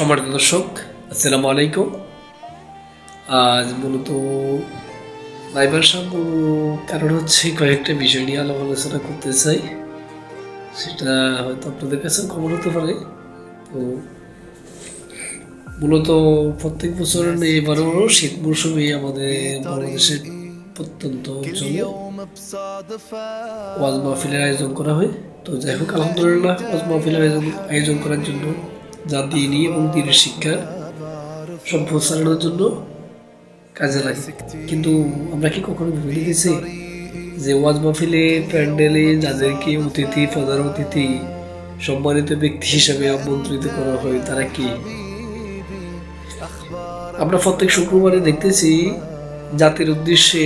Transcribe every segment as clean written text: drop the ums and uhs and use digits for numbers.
সম্মানিত দর্শক, আসসালামু আলাইকুম। আজ মূলত লাইভের কারণ হচ্ছে কয়েকটা বিষয় নিয়ে আলোচনা করতে চাই। সেটা হয়তো আপনাদের কাছে কমন হতে পারে। তো মূলত প্রত্যেক বছর এবারও শীত মৌসুমে আমাদের বাংলাদেশের প্রত্যন্ত অঞ্চলে ওয়াজ মাহফিলের আয়োজন করা হয়। তো যাই হোক, আলহামদুলিল্লাহ, ওয়াজ মাহফিলের আয়োজন করার জন্য যা দিনই এবং দিনের শিক্ষা সম্প্রসারণের জন্য কাজে লাগে। কিন্তু আমরা কি কখনো ভেবে দেখেছি যে ওয়াজ মাহফিলে প্যান্ডেলে যাদেরকে অতিথি, প্রধান অতিথি, সম্মানিত ব্যক্তি হিসাবে আমন্ত্রিত করা হয় তারা কি? আমরা প্রত্যেক শুক্রবারে দেখতেছি জাতির উদ্দেশ্যে,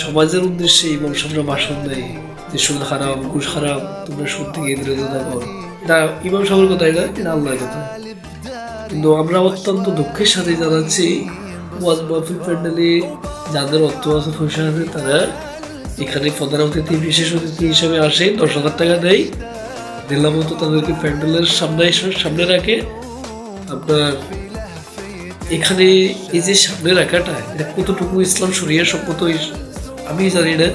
সমাজের উদ্দেশ্যে এবং সামনে ভাষণ দেয় যে সুদ হারাম, ঘুষ হারাম, তোমরা সুদ থেকে বিরত থাকো। এটা ইমাম সাহেবের কথা, এটা আল্লাহর কথা। কিন্তু আমরা অত্যন্ত দুঃখের সাথে জানাচ্ছি ওয়াজ মাহফিল প্যান্ডেলে যাদের অর্থ আছে, পয়সা আছে, তারা এখানে প্রধান অতিথি, বিশেষ অতিথি হিসেবে আসে, 10,000 টাকা দেয়, দিলাম মতো তাদেরকে প্যান্ডেলের সামনে রাখে। আপনার এখানে এই যে সামনে রাখাটা, এটা কতটুকু ইসলাম শরিয়া সম্মত আমি জানি না।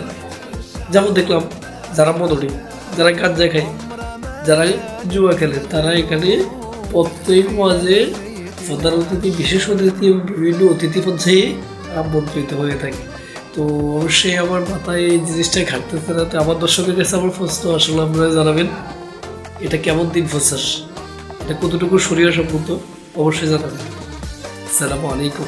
যেমন দেখলাম যারা মদনে, যারা গাঁজা খায়, যারা জুয়া খেলে, তারা এখানে প্রত্যেক মাঝে প্রধান অতিথি, বিশেষ অতিথি এবং বিভিন্ন অতিথি পর্যায়ে আমন্ত্রিত হয়ে থাকে। তো অবশ্যই আমার মাথায় এই জিনিসটা ঘাটতেছে না। তো আমার দর্শকের কাছে আমার প্রশ্ন, আসলে আপনারা জানাবেন এটা কেমন দিন প্রচার, এটা কতটুকু শরীর সম্মত, অবশ্যই জানাবেন। আসসালামু আলাইকুম।